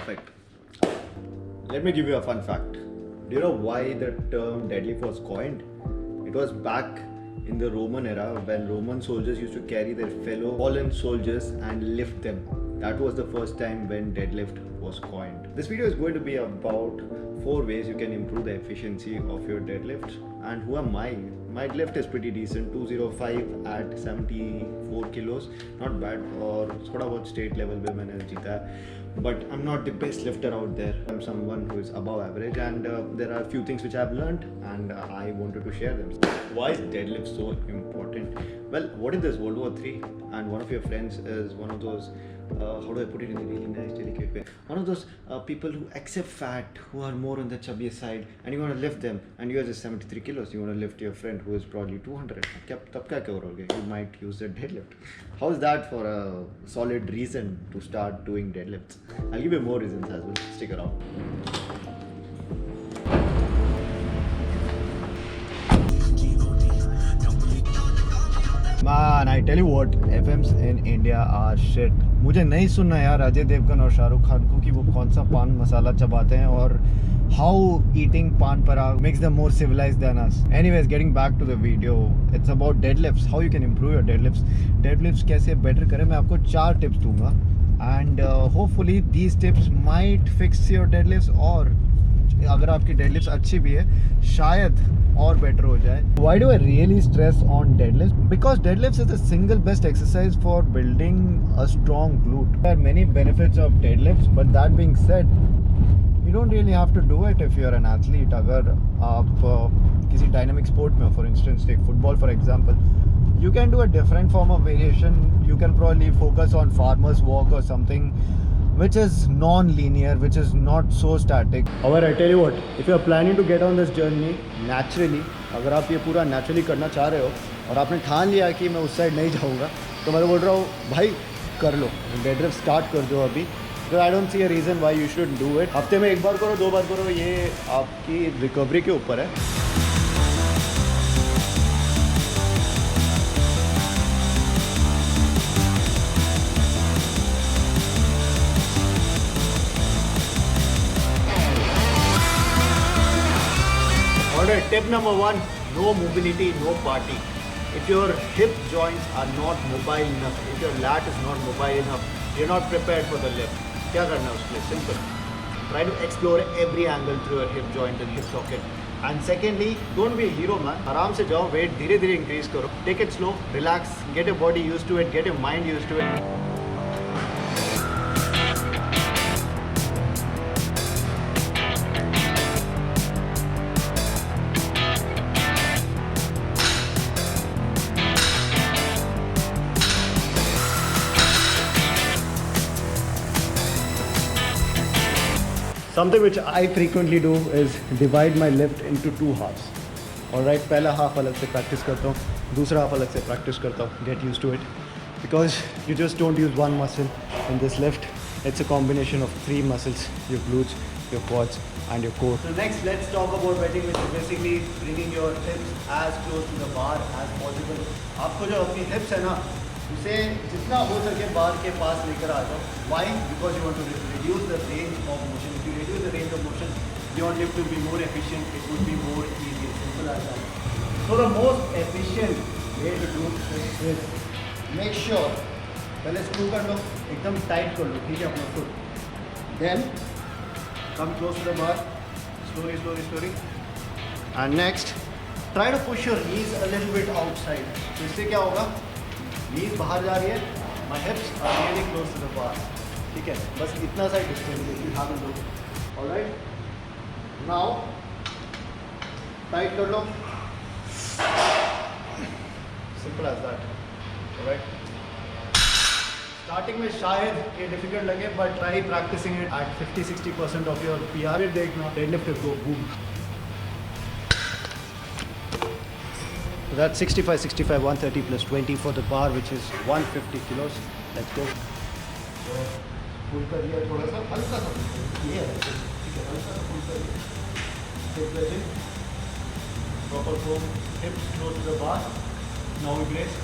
Perfect. Let me give you a fun fact. Do you know why the term deadlift was coined? It was back in the Roman era when Roman soldiers used to carry their fellow fallen soldiers and lift them. That was the first time when deadlift was coined. This video is going to be about 4 ways you can improve the efficiency of your deadlift. And who am I? My deadlift is pretty decent, 205 at 74 kilos. Not bad, और थोड़ा बहुत state level पे मैंने जीता है. But I'm not the best lifter out there. I'm someone who is above average, and there are a few things which I've learned and I wanted to share them. Why is deadlift so important? Well, what is this, World War III? And one of your friends is one of those how do I put it in a really nice, delicate way? One of those people who accept fat, who are more on the chubby side, and you want to lift them, and you are just 73 kilos. You want to lift your friend who is probably 200. तब क्या करोगे? You might use the deadlift. How is that for a solid reason to start doing deadlifts? I'll give you more reasons as well. Stick around. Man, I tell you what, FMs in India are shit. मुझे नहीं सुनना यार अजय देवगन और शाहरुख खान को कि वो कौन सा पान मसाला चबाते हैं और how eating pan parag makes them more civilized than us. Anyways, getting back to the video, it's about deadlifts. How you can improve your deadlifts. Deadlifts कैसे better करें, मैं आपको 4 tips दूंगा. And hopefully these tips might fix your deadlifts, और अगर आपकी deadlifts अच्छी भी है शायद और better हो जाए. Why do I really stress on deadlifts? Because deadlifts is the single best exercise for building a strong glute. There are many benefits of deadlifts, but that being said, you don't really have to do it if you're an athlete. अगर आप किसी dynamic sport में, for instance, take football for example, you can do a different form of variation. You can probably focus on farmer's walk or something which is non-linear, which is not so static. However, I tell you what, if you are planning to get on this journey naturally, अगर आप ये पूरा naturally करना चाह रहे हो और आपने ठान लिया कि मैं उस साइड नहीं जाऊँगा, तो मैं तो बोल रहा हूँ भाई कर लो, डेडलिफ्ट स्टार्ट कर दो अभी. Because I don't see a reason why you shouldn't do it. हफ्ते में 1 बार करो, 2 बार करो, ये आपकी रिकवरी के ऊपर है. Alright, tip number 1, no mobility, no party. If your hip joints are not mobile enough, if your lat is not mobile enough, you're not prepared for the lift. क्या करना है उसके लिए? Simple. Try to explore every angle through your hip joint and hip socket. And secondly, don't be a hero man. आराम से जाओ, weight धीरे धीरे increase करो. Take it slow, relax, get your body used to it, get your mind used to it. Something which I frequently do is divide my lift into 2 halves. Alright, पहला half अलग से practice करता हूँ, दूसरा half अलग से practice करता हूँ. Get used to it, because you just don't use one muscle in this lift. It's a combination of 3 muscles: your glutes, your quads, and your core. So next, let's talk about wedging, which is basically bringing your hips as close to the bar as possible. आपको जो अपनी hips है ना, उसे जितना हो सके बार के पास लेकर आ जाओ. Why? Because you want to reduce the range of motion. If you reduce the range of motion, your lift will be more efficient. It would be more easy. Simple as that. So the most efficient way to do this is make sure पहले screw कर लो, एकदम tight कर लो, ठीक है अपना foot. Then come close to the bar, slowly, slowly, slowly. And next, try to push your knees a little bit outside. तो इससे क्या होगा? Knees बाहर जा रही है, my hips are really close to the bar. ठीक है, बस इतना सा डिस्टेंस दिखा दो. Alright. Now, tight कर लो. Simple as that. Alright. Starting में शायद ये difficult लगे, but try practicing it at 50-60% of your PR. फिर देखना deadlift go boom. So that's 65, 130 plus 20 for the bar, which is 150 kilos. Let's go. So, pull कर दिया थोड़ा सा, हल्का सा ये है, ठीक है, हल्का सा pull कर दिया. Take the chin, proper form, hips close to the bar. Now we brace.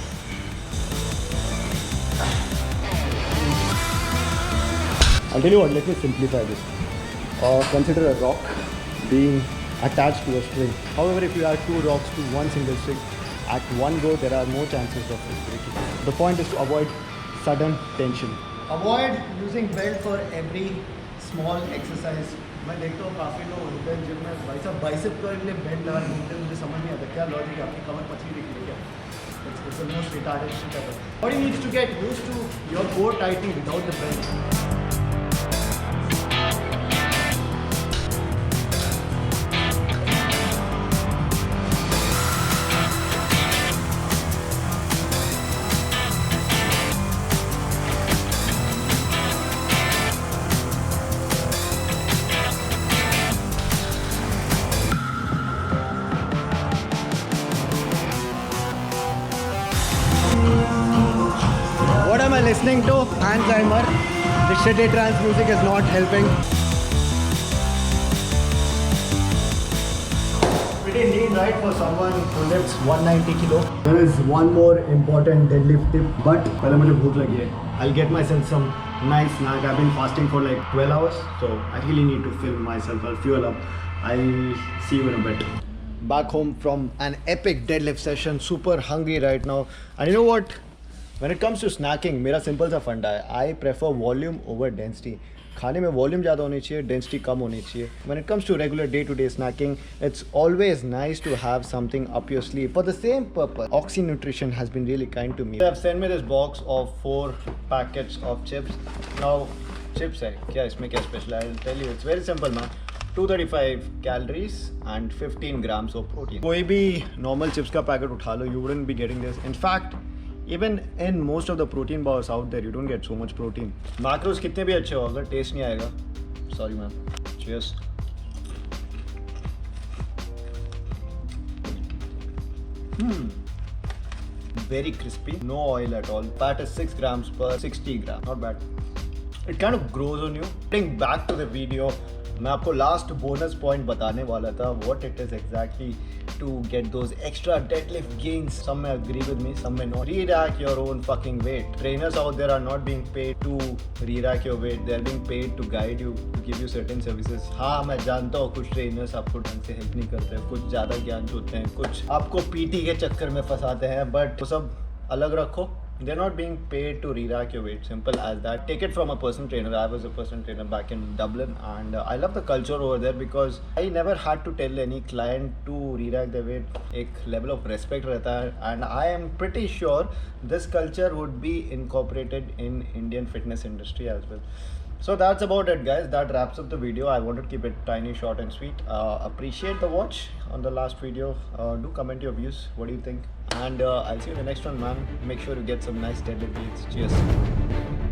I'll tell you what, let me simplify this. Consider a rock being attached to a string. However, if you add two rocks to one single string, at one go there are more chances of it breaking. The point is to avoid sudden tension. Avoid using belt for every small exercise. मैं देखता हूँ काफ़ी लोग होते हैं gym में भाई साहब बाइसेप के लिए बेल्ट लगा घूमते हैं, मुझे समझ नहीं आता क्या लॉजिक है, आपकी कमर पतली दिख रही है क्या? It's the most retarded shit ever. Body needs to get used to your core tightening without the belt. What am I listening to? Hans Zimmer. The shitty trance music is not helping. Pretty lean, right, for someone who lifts 190 kilo. There is one more important deadlift tip, but पहले मुझे भूख लगी है. I'll get myself some nice snack. I've been fasting for like 12 hours, so I really need to fill myself. I'll fuel up. I'll see you in a bit. Back home from an epic deadlift session, super hungry right now. And you know what? When it comes to snacking, मेरा simple सा फंडा है. I prefer volume over density. खाने में volume ज़्यादा होनी चाहिए, density कम होनी चाहिए. When it comes to regular day-to-day snacking, it's always nice to have something up your sleeve for the same purpose. Oxy Nutrition has been really kind to me. They have sent me this box of 4 packets of chips. Now, chips है क्या इसमें क्या special है? I'll tell you, it's very simple man. 235 calories and 15 grams of protein. कोई भी normal chips का packet उठा लो, you wouldn't be getting this. In fact, even in most of the protein bars out there, you don't get so much protein. Macros कितने भी अच्छे हो, अगर test नहीं आएगा, sorry man. Cheers. Very crispy, no oil at all. Fat is 6 grams per 60 grams, not bad. It kind of grows on you. Getting back to the video, मैं आपको last bonus point बताने वाला था what it is exactly to get those extra deadlift gains. Some may agree with me, some may not. Rerack your own fucking weight. Trainers out there are not being paid to rerack your weight, they are being paid to guide you, to give you certain services. हाँ मैं जानता हूँ कुछ trainers आपको ढंग से help नहीं करते हैं, कुछ ज़्यादा ज्ञान होते हैं, कुछ आपको पीटी के चक्कर में फंसाते हैं, बट वो सब अलग रखो. They're not being paid to re-rack your weight. Simple as that. Take it from a personal trainer. I was a personal trainer back in Dublin, and I love the culture over there because I never had to tell any client to re-rack their weight. एक level of respect रहता है, and I am pretty sure this culture would be incorporated in Indian fitness industry as well. So that's about it guys, that wraps up the video. I wanted to keep it tiny, short and sweet. Appreciate the watch on the last video. Do comment your views, what do you think, and I'll see you in the next one man. Make sure you get some nice deadlift beats. Cheers.